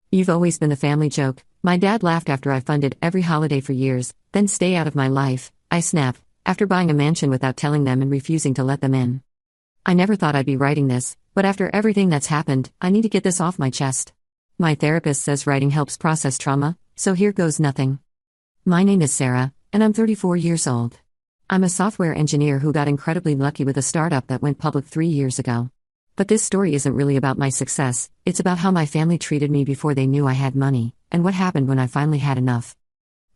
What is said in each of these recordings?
You've always been the family joke. My dad laughed after I funded every holiday for years, then stay out of my life, I snap, after buying a mansion without telling them and refusing to let them in. I never thought I'd be writing this, but after everything that's happened, I need to get this off my chest. My therapist says writing helps process trauma, so here goes nothing. My name is Sarah, and I'm 34 years old. I'm a software engineer who got incredibly lucky with a startup that went public 3 years ago. But this story isn't really about my success, it's about how my family treated me before they knew I had money, and what happened when I finally had enough.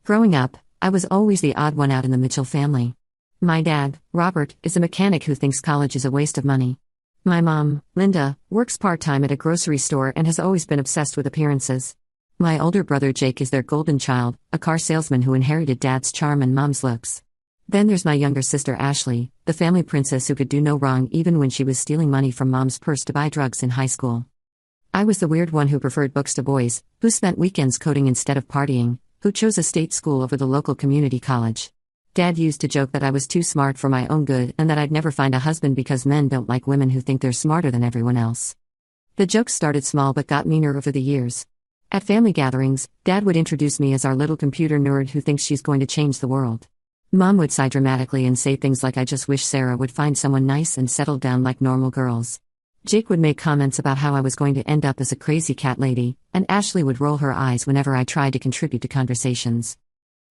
Growing up, I was always the odd one out in the Mitchell family. My dad, Robert, is a mechanic who thinks college is a waste of money. My mom, Linda, works part-time at a grocery store and has always been obsessed with appearances. My older brother Jake is their golden child, a car salesman who inherited dad's charm and mom's looks. Then there's my younger sister Ashley, the family princess who could do no wrong even when she was stealing money from mom's purse to buy drugs in high school. I was the weird one who preferred books to boys, who spent weekends coding instead of partying, who chose a state school over the local community college. Dad used to joke that I was too smart for my own good and that I'd never find a husband because men don't like women who think they're smarter than everyone else. The jokes started small but got meaner over the years. At family gatherings, Dad would introduce me as our little computer nerd who thinks she's going to change the world. Mom would sigh dramatically and say things like, "I just wish Sarah would find someone nice and settle down like normal girls." Jake would make comments about how I was going to end up as a crazy cat lady, and Ashley would roll her eyes whenever I tried to contribute to conversations.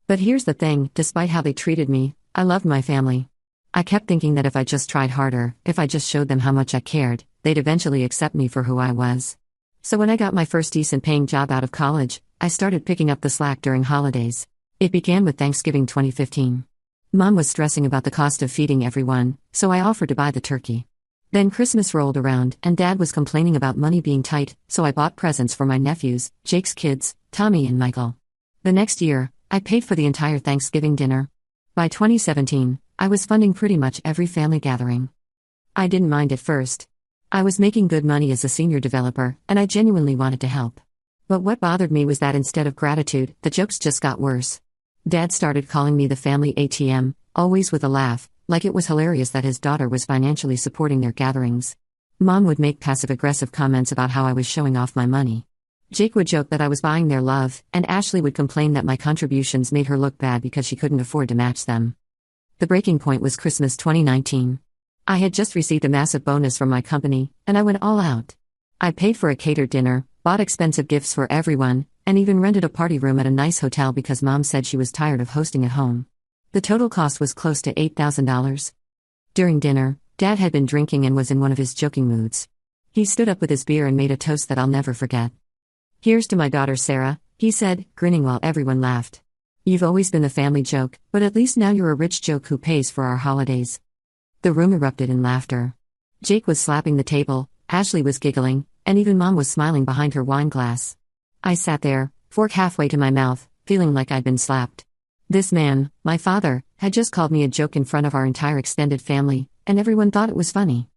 But here's the thing, despite how they treated me, I loved my family. I kept thinking that if I just tried harder, if I just showed them how much I cared, they'd eventually accept me for who I was. So when I got my first decent paying job out of college, I started picking up the slack during holidays. It began with Thanksgiving 2015. Mom was stressing about the cost of feeding everyone, so I offered to buy the turkey. Then Christmas rolled around and Dad was complaining about money being tight, so I bought presents for my nephews, Jake's kids, Tommy and Michael. The next year, I paid for the entire Thanksgiving dinner. By 2017, I was funding pretty much every family gathering. I didn't mind at first. I was making good money as a senior developer, and I genuinely wanted to help. But what bothered me was that instead of gratitude, the jokes just got worse. Dad started calling me the family ATM, always with a laugh, like it was hilarious that his daughter was financially supporting their gatherings. Mom would make passive-aggressive comments about how I was showing off my money. Jake would joke that I was buying their love, and Ashley would complain that my contributions made her look bad because she couldn't afford to match them. The breaking point was Christmas 2019. I had just received a massive bonus from my company, and I went all out. I paid for a catered dinner, bought expensive gifts for everyone, and even rented a party room at a nice hotel because Mom said she was tired of hosting at home. The total cost was close to $8,000. During dinner, Dad had been drinking and was in one of his joking moods. He stood up with his beer and made a toast that I'll never forget. "Here's to my daughter Sarah," he said, grinning while everyone laughed. "You've always been the family joke, but at least now you're a rich joke who pays for our holidays." The room erupted in laughter. Jake was slapping the table, Ashley was giggling, and even Mom was smiling behind her wine glass. I sat there, fork halfway to my mouth, feeling like I'd been slapped. This man, my father, had just called me a joke in front of our entire extended family, and everyone thought it was funny.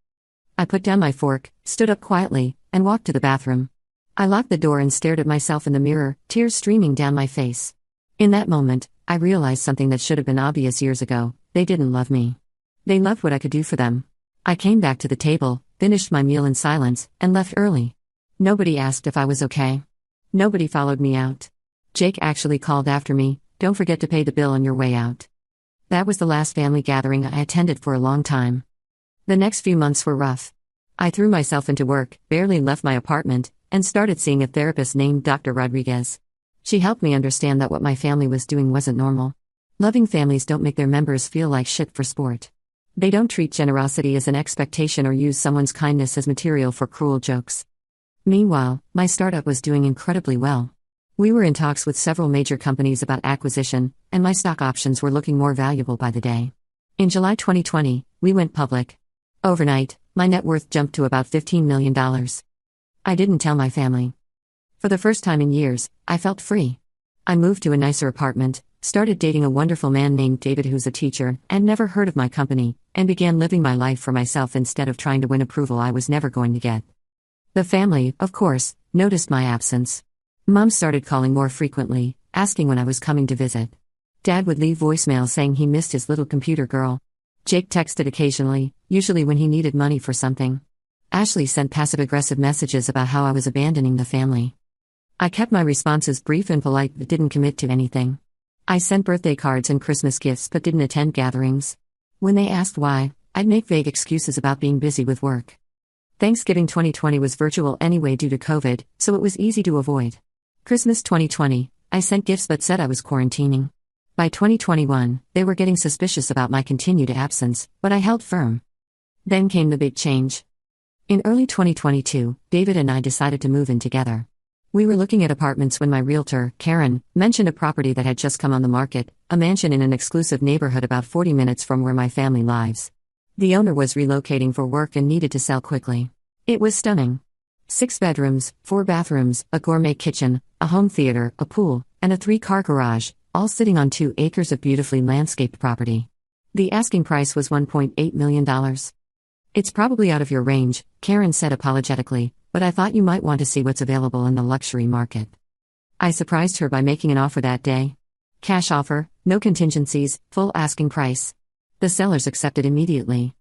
I put down my fork, stood up quietly, and walked to the bathroom. I locked the door and stared at myself in the mirror, tears streaming down my face. In that moment, I realized something that should have been obvious years ago: they didn't love me. They loved what I could do for them. I came back to the table, finished my meal in silence, and left early. Nobody asked if I was okay. Nobody followed me out. Jake actually called after me, "Don't forget to pay the bill on your way out." That was the last family gathering I attended for a long time. The next few months were rough. I threw myself into work, barely left my apartment, and started seeing a therapist named Dr. Rodriguez. She helped me understand that what my family was doing wasn't normal. Loving families don't make their members feel like shit for sport. They don't treat generosity as an expectation or use someone's kindness as material for cruel jokes. Meanwhile, my startup was doing incredibly well. We were in talks with several major companies about acquisition, and my stock options were looking more valuable by the day. In July 2020, we went public. Overnight, my net worth jumped to about $15 million. I didn't tell my family. For the first time in years, I felt free. I moved to a nicer apartment, started dating a wonderful man named David who's a teacher, and never heard of my company, and began living my life for myself instead of trying to win approval I was never going to get. The family, of course, noticed my absence. Mom started calling more frequently, asking when I was coming to visit. Dad would leave voicemails saying he missed his little computer girl. Jake texted occasionally, usually when he needed money for something. Ashley sent passive-aggressive messages about how I was abandoning the family. I kept my responses brief and polite but didn't commit to anything. I sent birthday cards and Christmas gifts but didn't attend gatherings. When they asked why, I'd make vague excuses about being busy with work. Thanksgiving 2020 was virtual anyway due to COVID, so it was easy to avoid. Christmas 2020, I sent gifts but said I was quarantining. By 2021, they were getting suspicious about my continued absence, but I held firm. Then came the big change. In early 2022, David and I decided to move in together. We were looking at apartments when my realtor, Karen, mentioned a property that had just come on the market, a mansion in an exclusive neighborhood about 40 minutes from where my family lives. The owner was relocating for work and needed to sell quickly. It was stunning. 6 bedrooms, 4 bathrooms, a gourmet kitchen, a home theater, a pool, and a 3-car garage, all sitting on 2 acres of beautifully landscaped property. The asking price was $1.8 million. It's probably out of your range, Karen said apologetically, but I thought you might want to see what's available in the luxury market. I surprised her by making an offer that day. Cash offer, no contingencies, full asking price. The sellers accepted immediately.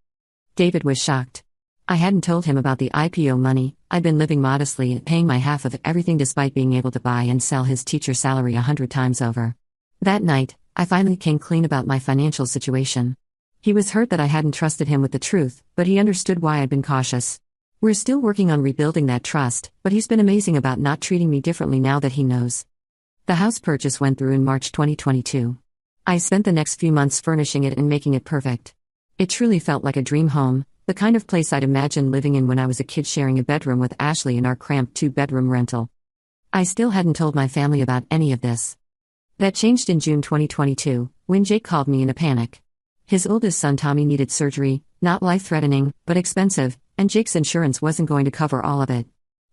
David was shocked. I hadn't told him about the IPO money. I'd been living modestly and paying my half of everything despite being able to buy and sell his teacher salary 100 times over. That night, I finally came clean about my financial situation. He was hurt that I hadn't trusted him with the truth, but he understood why I'd been cautious. We're still working on rebuilding that trust, but he's been amazing about not treating me differently now that he knows. The house purchase went through in March 2022. I spent the next few months furnishing it and making it perfect. It truly felt like a dream home, the kind of place I'd imagined living in when I was a kid sharing a bedroom with Ashley in our cramped 2-bedroom rental. I still hadn't told my family about any of this. That changed in June 2022, when Jake called me in a panic. His oldest son Tommy needed surgery, not life-threatening, but expensive, and Jake's insurance wasn't going to cover all of it.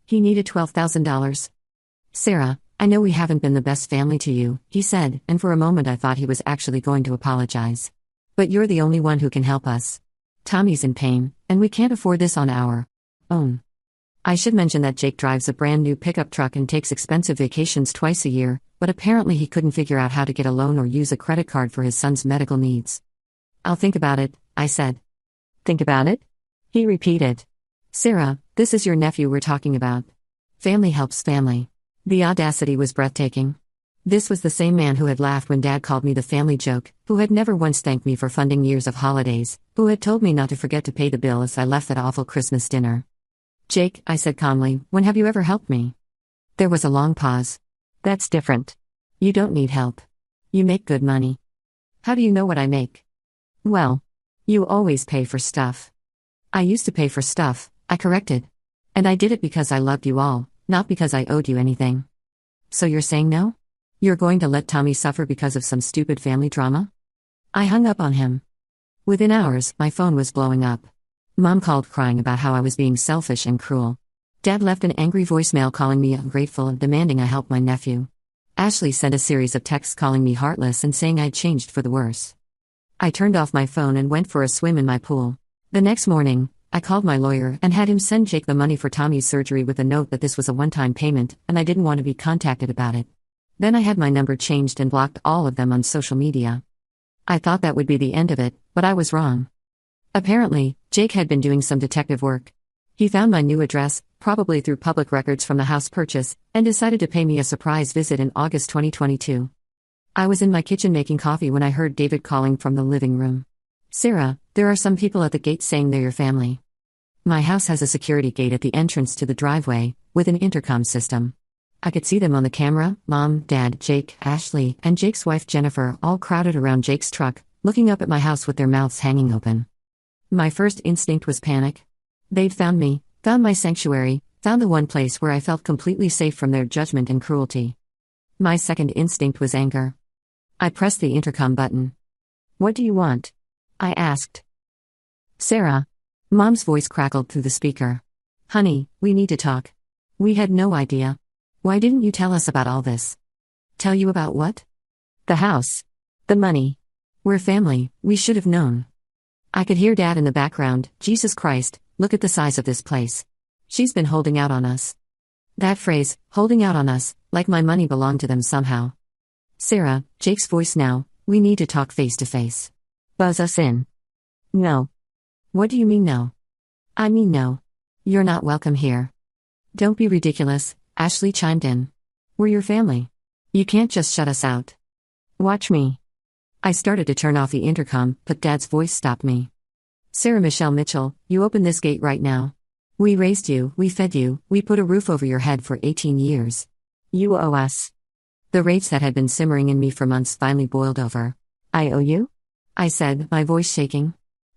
He needed $12,000. Sarah, I know we haven't been the best family to you, he said, and for a moment I thought he was actually going to apologize. But you're the only one who can help us. Tommy's in pain, and we can't afford this on our own. I should mention that Jake drives a brand new pickup truck and takes expensive vacations twice a year, but apparently he couldn't figure out how to get a loan or use a credit card for his son's medical needs. I'll think about it, I said. Think about it? He repeated. Sarah, this is your nephew we're talking about. Family helps family. The audacity was breathtaking. This was the same man who had laughed when Dad called me the family joke, who had never once thanked me for funding years of holidays, who had told me not to forget to pay the bill as I left that awful Christmas dinner. Jake, I said calmly, when have you ever helped me? There was a long pause. That's different. You don't need help. You make good money. How do you know what I make? Well, you always pay for stuff. I used to pay for stuff, I corrected. And I did it because I loved you all, not because I owed you anything. So you're saying no? You're going to let Tommy suffer because of some stupid family drama? I hung up on him. Within hours, my phone was blowing up. Mom called crying about how I was being selfish and cruel. Dad left an angry voicemail calling me ungrateful and demanding I help my nephew. Ashley sent a series of texts calling me heartless and saying I'd changed for the worse. I turned off my phone and went for a swim in my pool. The next morning, I called my lawyer and had him send Jake the money for Tommy's surgery with a note that this was a one-time payment and I didn't want to be contacted about it. Then I had my number changed and blocked all of them on social media. I thought that would be the end of it, but I was wrong. Apparently, Jake had been doing some detective work. He found my new address, probably through public records from the house purchase, and decided to pay me a surprise visit in August 2022. I was in my kitchen making coffee when I heard David calling from the living room. Sarah, there are some people at the gate saying they're your family. My house has a security gate at the entrance to the driveway, with an intercom system. I could see them on the camera, Mom, Dad, Jake, Ashley, and Jake's wife Jennifer all crowded around Jake's truck, looking up at my house with their mouths hanging open. My first instinct was panic. They'd found me, found my sanctuary, found the one place where I felt completely safe from their judgment and cruelty. My second instinct was anger. I pressed the intercom button. What do you want? I asked. Sarah. Mom's voice crackled through the speaker. Honey, we need to talk. We had no idea. Why didn't you tell us about all this? Tell you about what? The house. The money. We're family, we should have known. I could hear Dad in the background. Jesus Christ, look at the size of this place. She's been holding out on us. That phrase, holding out on us, like my money belonged to them somehow. Sarah, Jake's voice now, we need to talk face to face. Buzz us in. No. What do you mean no? I mean no. You're not welcome here. Don't be ridiculous, Ashley chimed in. We're your family. You can't just shut us out. Watch me. I started to turn off the intercom, but Dad's voice stopped me. Sarah Michelle Mitchell, you open this gate right now. We raised you, we fed you, we put a roof over your head for 18 years. You owe us. The rage that had been simmering in me for months finally boiled over. I owe you? I said, my voice shaking.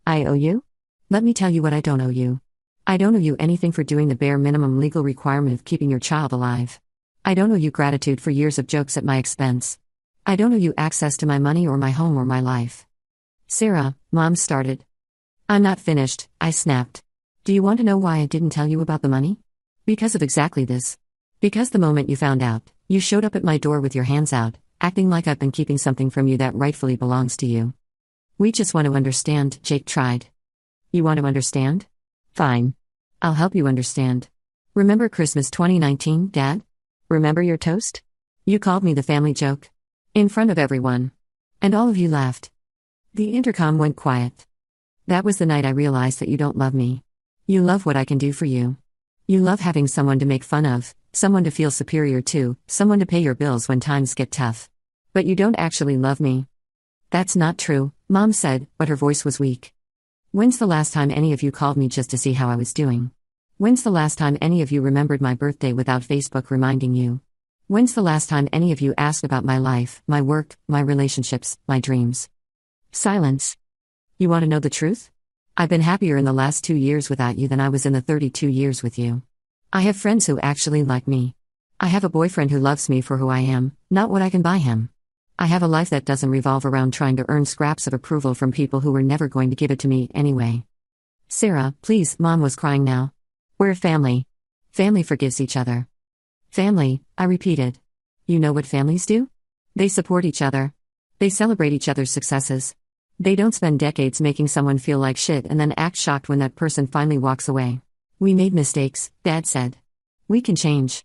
I owe you? Let me tell you what I don't owe you. I don't owe you anything for doing the bare minimum legal requirement of keeping your child alive. I don't owe you gratitude for years of jokes at my expense. I don't owe you access to my money or my home or my life. Sarah, Mom started. I'm not finished, I snapped. Do you want to know why I didn't tell you about the money? Because of exactly this. Because the moment you found out, you showed up at my door with your hands out, acting like I've been keeping something from you that rightfully belongs to you. We just want to understand, Jake tried. You want to understand? Fine. I'll help you understand. Remember Christmas 2019, Dad? Remember your toast? You called me the family joke. In front of everyone. And all of you laughed. The intercom went quiet. That was the night I realized that you don't love me. You love what I can do for you. You love having someone to make fun of, someone to feel superior to, someone to pay your bills when times get tough. But you don't actually love me. That's not true, Mom said, but her voice was weak. When's the last time any of you called me just to see how I was doing? When's the last time any of you remembered my birthday without Facebook reminding you? When's the last time any of you asked about my life, my work, my relationships, my dreams? Silence. You want to know the truth? I've been happier in the last 2 years without you than I was in the 32 years with you. I have friends who actually like me. I have a boyfriend who loves me for who I am, not what I can buy him. I have a life that doesn't revolve around trying to earn scraps of approval from people who were never going to give it to me anyway. Sarah, please, Mom was crying now. We're family. Family forgives each other. Family, I repeated. You know what families do? They support each other. They celebrate each other's successes. They don't spend decades making someone feel like shit and then act shocked when that person finally walks away. We made mistakes, Dad said. We can change.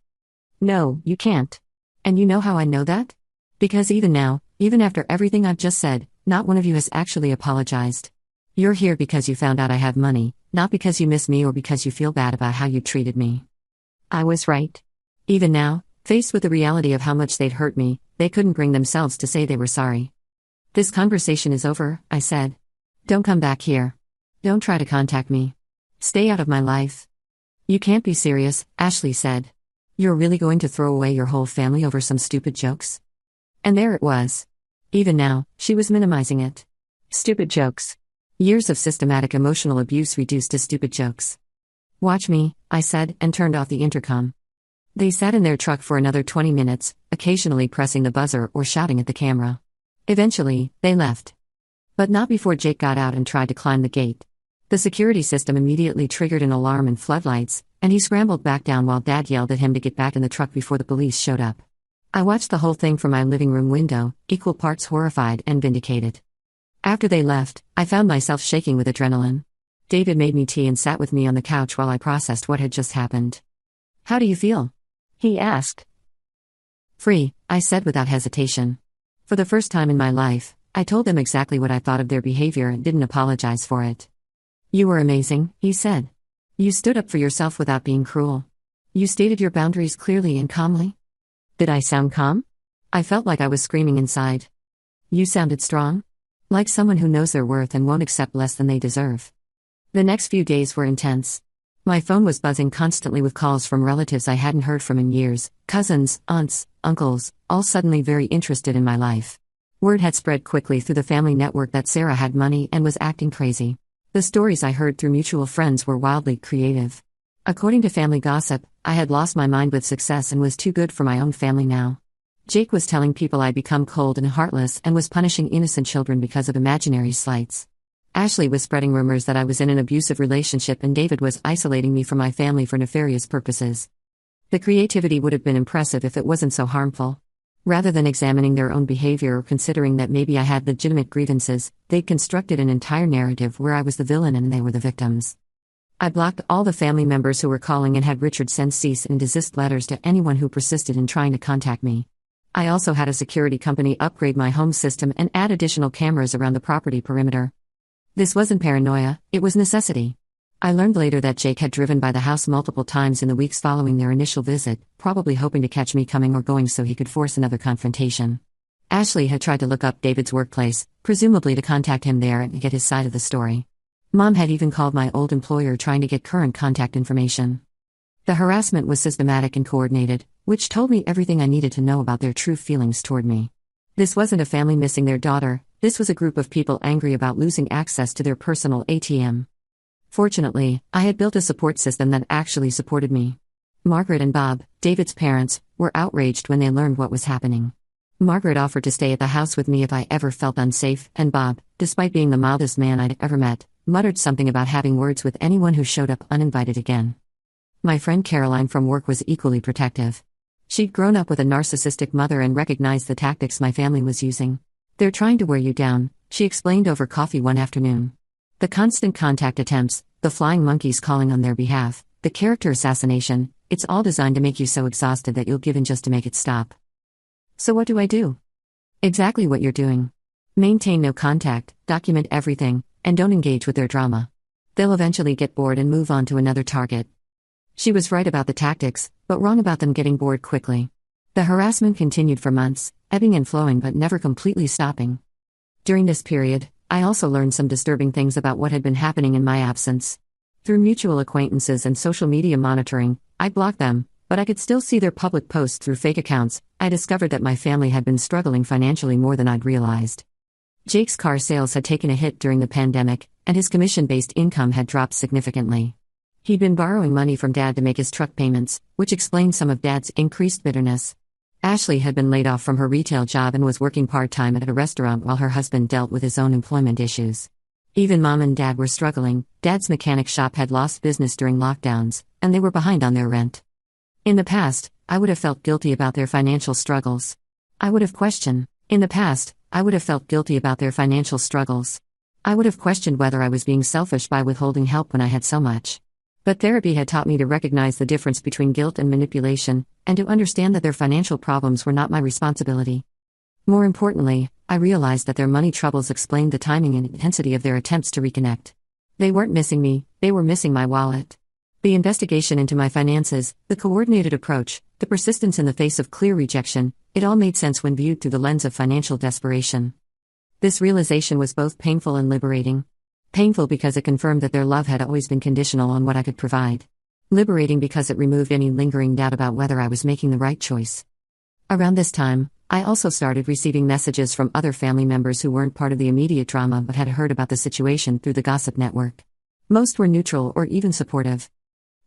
No, you can't. And you know how I know that? Because even now, even after everything I've just said, not one of you has actually apologized. You're here because you found out I have money, not because you miss me or because you feel bad about how you treated me. I was right. Even now, faced with the reality of how much they'd hurt me, they couldn't bring themselves to say they were sorry. This conversation is over, I said. Don't come back here. Don't try to contact me. Stay out of my life. You can't be serious, Ashley said. You're really going to throw away your whole family over some stupid jokes? And there it was. Even now, she was minimizing it. Stupid jokes. Years of systematic emotional abuse reduced to stupid jokes. Watch me, I said, and turned off the intercom. They sat in their truck for another 20 minutes, occasionally pressing the buzzer or shouting at the camera. Eventually, they left. But not before Jake got out and tried to climb the gate. The security system immediately triggered an alarm and floodlights, and he scrambled back down while Dad yelled at him to get back in the truck before the police showed up. I watched the whole thing from my living room window, equal parts horrified and vindicated. After they left, I found myself shaking with adrenaline. David made me tea and sat with me on the couch while I processed what had just happened. How do you feel? He asked. Free, I said without hesitation. For the first time in my life, I told them exactly what I thought of their behavior and didn't apologize for it. You were amazing, he said. You stood up for yourself without being cruel. You stated your boundaries clearly and calmly. Did I sound calm? I felt like I was screaming inside. You sounded strong. Like someone who knows their worth and won't accept less than they deserve. The next few days were intense. My phone was buzzing constantly with calls from relatives I hadn't heard from in years, cousins, aunts, uncles, all suddenly very interested in my life. Word had spread quickly through the family network that Sarah had money and was acting crazy. The stories I heard through mutual friends were wildly creative. According to family gossip, I had lost my mind with success and was too good for my own family now. Jake was telling people I'd become cold and heartless and was punishing innocent children because of imaginary slights. Ashley was spreading rumors that I was in an abusive relationship and David was isolating me from my family for nefarious purposes. The creativity would have been impressive if it wasn't so harmful. Rather than examining their own behavior or considering that maybe I had legitimate grievances, they'd constructed an entire narrative where I was the villain and they were the victims. I blocked all the family members who were calling and had Richard send cease and desist letters to anyone who persisted in trying to contact me. I also had a security company upgrade my home system and add additional cameras around the property perimeter. This wasn't paranoia, it was necessity. I learned later that Jake had driven by the house multiple times in the weeks following their initial visit, probably hoping to catch me coming or going so he could force another confrontation. Ashley had tried to look up David's workplace, presumably to contact him there and get his side of the story. Mom had even called my old employer trying to get current contact information. The harassment was systematic and coordinated, which told me everything I needed to know about their true feelings toward me. This wasn't a family missing their daughter, this was a group of people angry about losing access to their personal ATM. Fortunately, I had built a support system that actually supported me. Margaret and Bob, David's parents, were outraged when they learned what was happening. Margaret offered to stay at the house with me if I ever felt unsafe, and Bob, despite being the mildest man I'd ever met, muttered something about having words with anyone who showed up uninvited again. My friend Caroline from work was equally protective. She'd grown up with a narcissistic mother and recognized the tactics my family was using. "They're trying to wear you down," she explained over coffee one afternoon. The constant contact attempts, the flying monkeys calling on their behalf, the character assassination, it's all designed to make you so exhausted that you'll give in just to make it stop. So what do I do? Exactly what you're doing. Maintain no contact, document everything, and don't engage with their drama. They'll eventually get bored and move on to another target. She was right about the tactics, but wrong about them getting bored quickly. The harassment continued for months, ebbing and flowing but never completely stopping. During this period, I also learned some disturbing things about what had been happening in my absence. Through mutual acquaintances and social media monitoring, I blocked them, but I could still see their public posts through fake accounts. I discovered that my family had been struggling financially more than I'd realized. Jake's car sales had taken a hit during the pandemic, and his commission-based income had dropped significantly. He'd been borrowing money from Dad to make his truck payments, which explained some of Dad's increased bitterness. Ashley had been laid off from her retail job and was working part-time at a restaurant while her husband dealt with his own employment issues. Even Mom and Dad were struggling. Dad's mechanic shop had lost business during lockdowns, and they were behind on their rent. In the past, I would have felt guilty about their financial struggles. I would have questioned whether I was being selfish by withholding help when I had so much. But therapy had taught me to recognize the difference between guilt and manipulation, and to understand that their financial problems were not my responsibility. More importantly, I realized that their money troubles explained the timing and intensity of their attempts to reconnect. They weren't missing me, they were missing my wallet. The investigation into my finances, the coordinated approach, the persistence in the face of clear rejection, it all made sense when viewed through the lens of financial desperation. This realization was both painful and liberating. Painful because it confirmed that their love had always been conditional on what I could provide. Liberating because it removed any lingering doubt about whether I was making the right choice. Around this time, I also started receiving messages from other family members who weren't part of the immediate drama but had heard about the situation through the gossip network. Most were neutral or even supportive.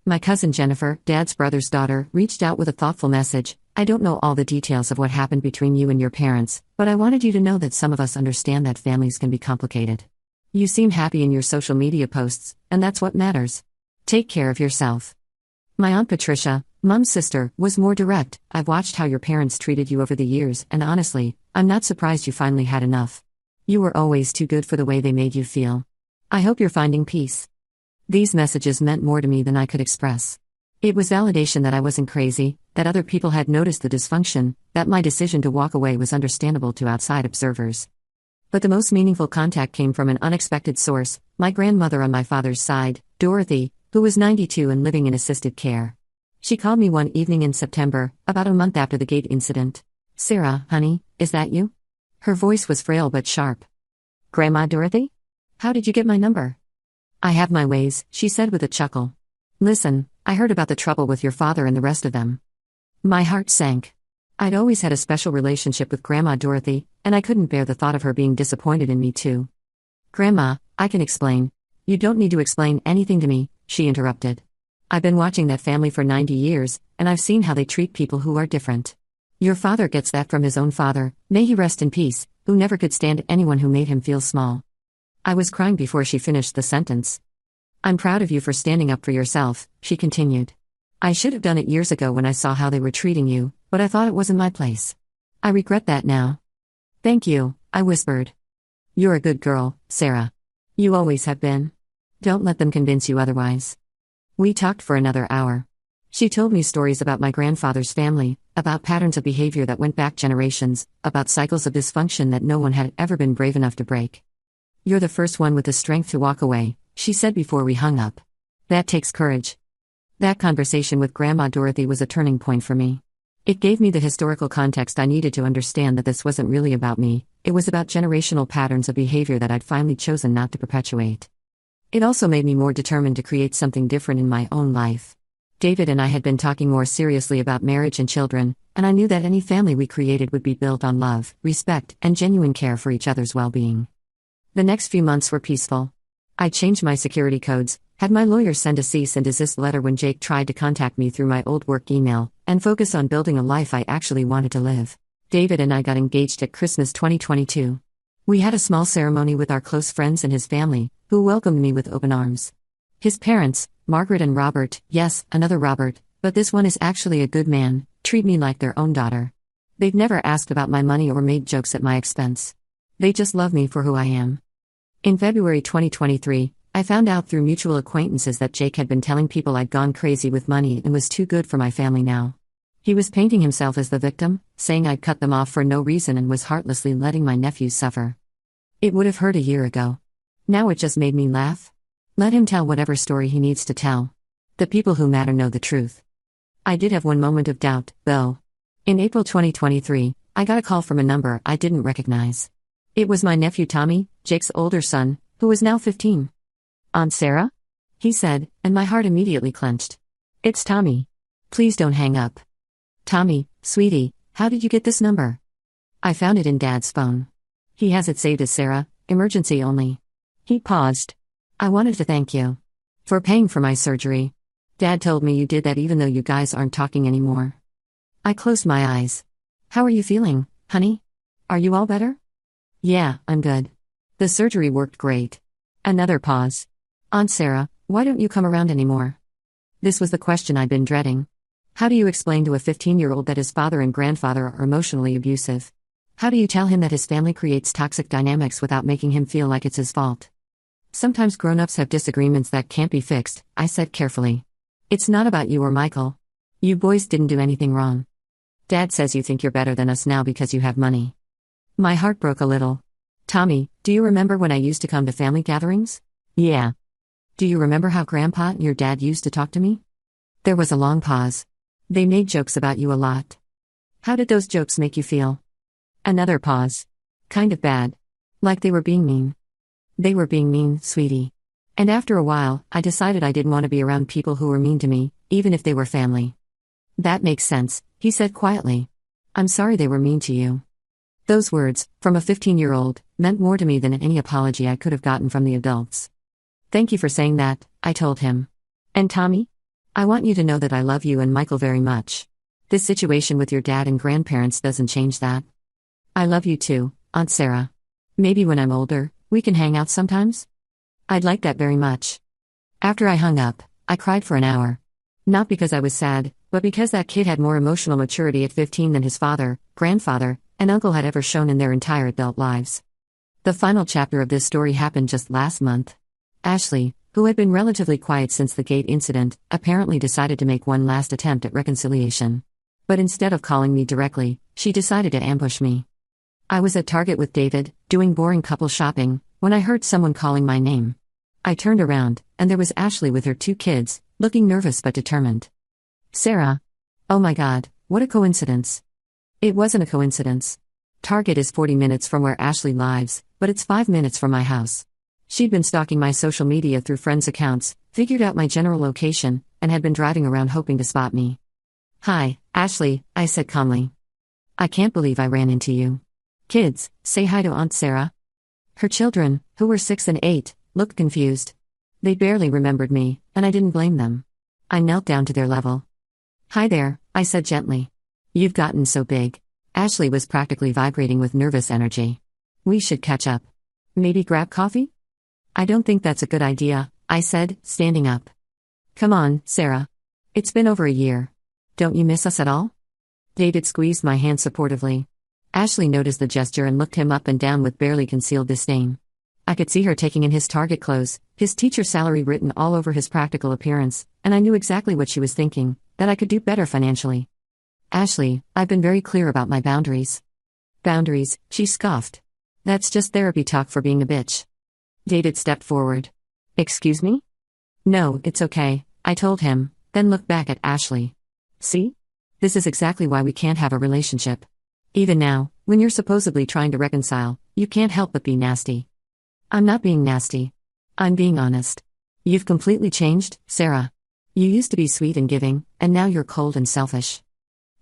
My cousin Jennifer, Dad's brother's daughter, reached out with a thoughtful message. "I don't know all the details of what happened between you and your parents, but I wanted you to know that some of us understand that families can be complicated. You seem happy in your social media posts, and that's what matters. Take care of yourself." My Aunt Patricia, Mom's sister, was more direct. "I've watched how your parents treated you over the years, and honestly, I'm not surprised you finally had enough. You were always too good for the way they made you feel. I hope you're finding peace." These messages meant more to me than I could express. It was validation that I wasn't crazy, that other people had noticed the dysfunction, that my decision to walk away was understandable to outside observers. But the most meaningful contact came from an unexpected source, my grandmother on my father's side, Dorothy, who was 92 and living in assisted care. She called me one evening in September, about a month after the gate incident. "Sarah, honey, is that you?" Her voice was frail but sharp. "Grandma Dorothy? How did you get my number?" "I have my ways," she said with a chuckle. "Listen, I heard about the trouble with your father and the rest of them." My heart sank. I'd always had a special relationship with Grandma Dorothy, and I couldn't bear the thought of her being disappointed in me too. "Grandma, I can explain." "You don't need to explain anything to me," she interrupted. "I've been watching that family for 90 years, and I've seen how they treat people who are different. Your father gets that from his own father, may he rest in peace, who never could stand anyone who made him feel small." I was crying before she finished the sentence. "I'm proud of you for standing up for yourself," she continued. "I should have done it years ago when I saw how they were treating you, but I thought it wasn't my place. I regret that now." "Thank you," I whispered. "You're a good girl, Sarah. You always have been. Don't let them convince you otherwise." We talked for another hour. She told me stories about my grandfather's family, about patterns of behavior that went back generations, about cycles of dysfunction that no one had ever been brave enough to break. "You're the first one with the strength to walk away," she said before we hung up. That takes courage. That conversation with Grandma Dorothy was a turning point for me. It gave me the historical context I needed to understand that this wasn't really about me, it was about generational patterns of behavior that I'd finally chosen not to perpetuate. It also made me more determined to create something different in my own life. David and I had been talking more seriously about marriage and children, and I knew that any family we created would be built on love, respect, and genuine care for each other's well-being. The next few months were peaceful. I changed my security codes, had my lawyer send a cease and desist letter when Jake tried to contact me through my old work email, and focused on building a life I actually wanted to live. David and I got engaged at Christmas 2022. We had a small ceremony with our close friends and his family, who welcomed me with open arms. His parents, Margaret and Robert, yes, another Robert, but this one is actually a good man, treat me like their own daughter. They've never asked about my money or made jokes at my expense. They just love me for who I am. In February 2023, I found out through mutual acquaintances that Jake had been telling people I'd gone crazy with money and was too good for my family now. He was painting himself as the victim, saying I'd cut them off for no reason and was heartlessly letting my nephews suffer. It would have hurt a year ago. Now it just made me laugh. Let him tell whatever story he needs to tell. The people who matter know the truth. I did have one moment of doubt, though. In April 2023, I got a call from a number I didn't recognize. It was my nephew Tommy, Jake's older son, who was now 15. "Aunt Sarah?" he said, and my heart immediately clenched. "It's Tommy. Please don't hang up." "Tommy, sweetie, how did you get this number?" "I found it in Dad's phone. He has it saved as Sarah, emergency only." He paused. "I wanted to thank you for paying for my surgery. Dad told me you did that even though you guys aren't talking anymore." I closed my eyes. "How are you feeling, honey? Are you all better?" "Yeah, I'm good. The surgery worked great." Another pause. "Aunt Sarah, why don't you come around anymore?" This was the question I'd been dreading. How do you explain to a 15-year-old that his father and grandfather are emotionally abusive? How do you tell him that his family creates toxic dynamics without making him feel like it's his fault? "Sometimes grown-ups have disagreements that can't be fixed," I said carefully. "It's not about you or Michael. You boys didn't do anything wrong. Dad says you think you're better than us now because you have money." My heart broke a little. "Tommy, do you remember when I used to come to family gatherings?" "Yeah." "Do you remember how Grandpa and your dad used to talk to me?" There was a long pause. "They made jokes about you a lot. How did those jokes make you feel?" Another pause. "Kind of bad. Like they were being mean." "They were being mean, sweetie. And after a while, I decided I didn't want to be around people who were mean to me, even if they were family." "That makes sense," he said quietly. "I'm sorry they were mean to you." Those words, from a 15-year-old, meant more to me than any apology I could have gotten from the adults. "Thank you for saying that," I told him. "And Tommy? I want you to know that I love you and Michael very much. This situation with your dad and grandparents doesn't change that. I love you too, Aunt Sarah. Maybe when I'm older, we can hang out sometimes? I'd like that very much." After I hung up, I cried for an hour. Not because I was sad, but because that kid had more emotional maturity at 15 than his father, grandfather, and uncle had ever shown in their entire adult lives. The final chapter of this story happened just last month. Ashley, who had been relatively quiet since the gate incident, apparently decided to make one last attempt at reconciliation. But instead of calling me directly, she decided to ambush me. I was at Target with David, doing boring couple shopping, when I heard someone calling my name. I turned around, and there was Ashley with her 2 kids, looking nervous but determined. "Sarah." Oh my God, what a coincidence. It wasn't a coincidence. Target is 40 minutes from where Ashley lives, but it's 5 minutes from my house. She'd been stalking my social media through friends' accounts, figured out my general location, and had been driving around hoping to spot me. "Hi, Ashley," I said calmly. "I can't believe I ran into you. Kids, say hi to Aunt Sarah." Her children, who were 6 and 8, looked confused. They barely remembered me, and I didn't blame them. I knelt down to their level. "Hi there," I said gently. "You've gotten so big." Ashley was practically vibrating with nervous energy. "We should catch up. Maybe grab coffee?" "I don't think that's a good idea," I said, standing up. "Come on, Sarah. It's been over a year. Don't you miss us at all?" David squeezed my hand supportively. Ashley noticed the gesture and looked him up and down with barely concealed disdain. I could see her taking in his Target clothes, his teacher salary written all over his practical appearance, and I knew exactly what she was thinking, that I could do better financially. "Ashley, I've been very clear about my boundaries." "Boundaries," she scoffed. "That's just therapy talk for being a bitch." David stepped forward. "Excuse me?" No, it's okay, I told him, then looked back at Ashley. See? This is exactly why we can't have a relationship. Even now, when you're supposedly trying to reconcile, you can't help but be nasty. I'm not being nasty. I'm being honest. You've completely changed, Sarah. You used to be sweet and giving, and now you're cold and selfish.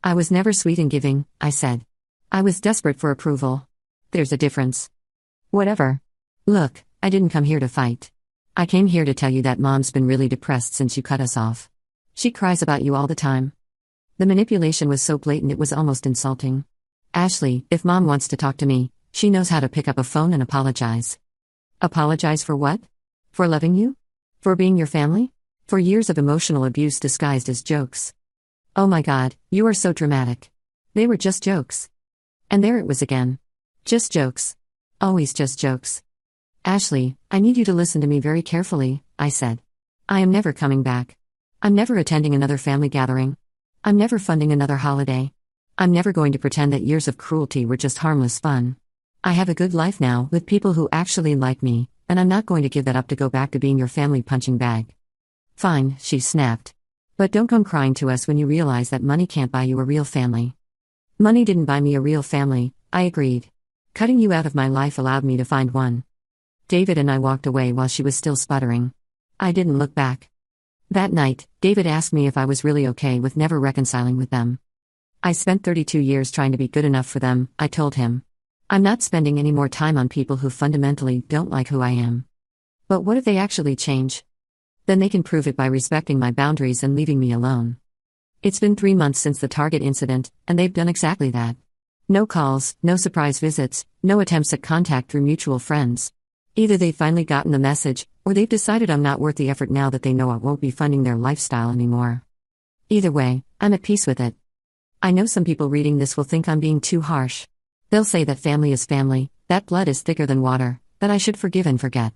I was never sweet and giving, I said. I was desperate for approval. There's a difference. Whatever. Look, I didn't come here to fight. I came here to tell you that Mom's been really depressed since you cut us off. She cries about you all the time. The manipulation was so blatant it was almost insulting. Ashley, if Mom wants to talk to me, she knows how to pick up a phone and apologize. Apologize for what? For loving you? For being your family? For years of emotional abuse disguised as jokes. Oh my God, you are so dramatic. They were just jokes. And there it was again. Just jokes. Always just jokes. Ashley, I need you to listen to me very carefully, I said. I am never coming back. I'm never attending another family gathering. I'm never funding another holiday. I'm never going to pretend that years of cruelty were just harmless fun. I have a good life now with people who actually like me, and I'm not going to give that up to go back to being your family punching bag. Fine, she snapped. But don't come crying to us when you realize that money can't buy you a real family. Money didn't buy me a real family, I agreed. Cutting you out of my life allowed me to find one. David and I walked away while she was still sputtering. I didn't look back. That night, David asked me if I was really okay with never reconciling with them. I spent 32 years trying to be good enough for them, I told him. I'm not spending any more time on people who fundamentally don't like who I am. But what if they actually change? Then they can prove it by respecting my boundaries and leaving me alone. It's been 3 months since the Target incident, and they've done exactly that. No calls, no surprise visits, no attempts at contact through mutual friends. Either they've finally gotten the message, or they've decided I'm not worth the effort now that they know I won't be funding their lifestyle anymore. Either way, I'm at peace with it. I know some people reading this will think I'm being too harsh. They'll say that family is family, that blood is thicker than water, that I should forgive and forget.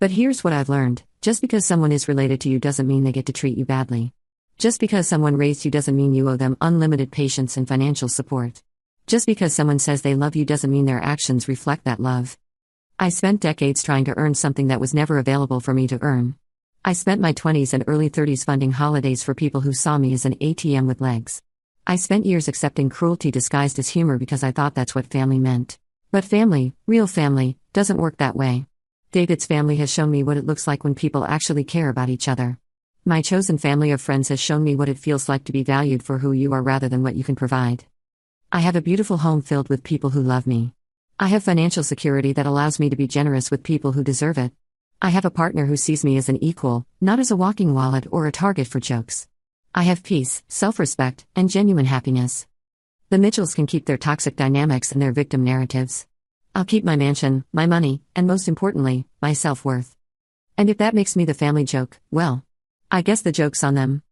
But here's what I've learned: just because someone is related to you doesn't mean they get to treat you badly. Just because someone raised you doesn't mean you owe them unlimited patience and financial support. Just because someone says they love you doesn't mean their actions reflect that love. I spent decades trying to earn something that was never available for me to earn. I spent my 20s and early 30s funding holidays for people who saw me as an ATM with legs. I spent years accepting cruelty disguised as humor because I thought that's what family meant. But family, real family, doesn't work that way. David's family has shown me what it looks like when people actually care about each other. My chosen family of friends has shown me what it feels like to be valued for who you are rather than what you can provide. I have a beautiful home filled with people who love me. I have financial security that allows me to be generous with people who deserve it. I have a partner who sees me as an equal, not as a walking wallet or a target for jokes. I have peace, self-respect, and genuine happiness. The Mitchells can keep their toxic dynamics and their victim narratives. I'll keep my mansion, my money, and most importantly, my self-worth. And if that makes me the family joke, well, I guess the joke's on them.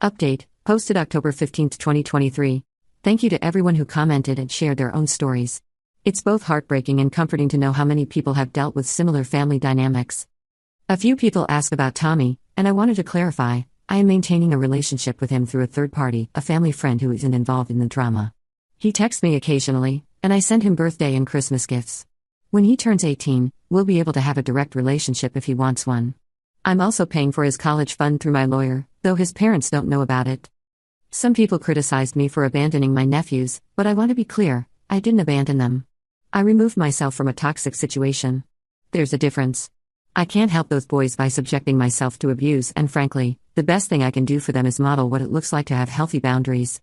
Update, posted October 15, 2023. Thank you to everyone who commented and shared their own stories. It's both heartbreaking and comforting to know how many people have dealt with similar family dynamics. A few people asked about Tommy, and I wanted to clarify, I am maintaining a relationship with him through a third party, a family friend who isn't involved in the drama. He texts me occasionally, and I send him birthday and Christmas gifts. When he turns 18, we'll be able to have a direct relationship if he wants one. I'm also paying for his college fund through my lawyer, though his parents don't know about it. Some people criticized me for abandoning my nephews, but I want to be clear, I didn't abandon them. I removed myself from a toxic situation. There's a difference. I can't help those boys by subjecting myself to abuse, and frankly, the best thing I can do for them is model what it looks like to have healthy boundaries.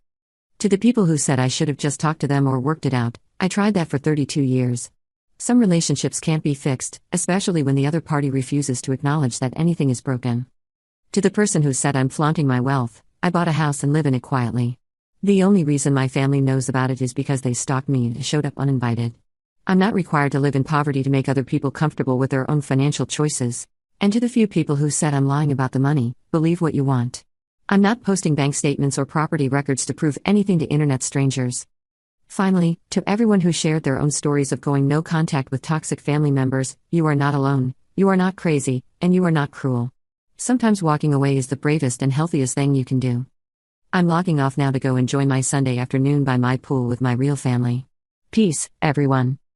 To the people who said I should have just talked to them or worked it out, I tried that for 32 years. Some relationships can't be fixed, especially when the other party refuses to acknowledge that anything is broken. To the person who said I'm flaunting my wealth, I bought a house and live in it quietly. The only reason my family knows about it is because they stalked me and showed up uninvited. I'm not required to live in poverty to make other people comfortable with their own financial choices. And to the few people who said I'm lying about the money, believe what you want. I'm not posting bank statements or property records to prove anything to internet strangers. Finally, to everyone who shared their own stories of going no contact with toxic family members, you are not alone, you are not crazy, and you are not cruel. Sometimes walking away is the bravest and healthiest thing you can do. I'm logging off now to go enjoy my Sunday afternoon by my pool with my real family. Peace, everyone.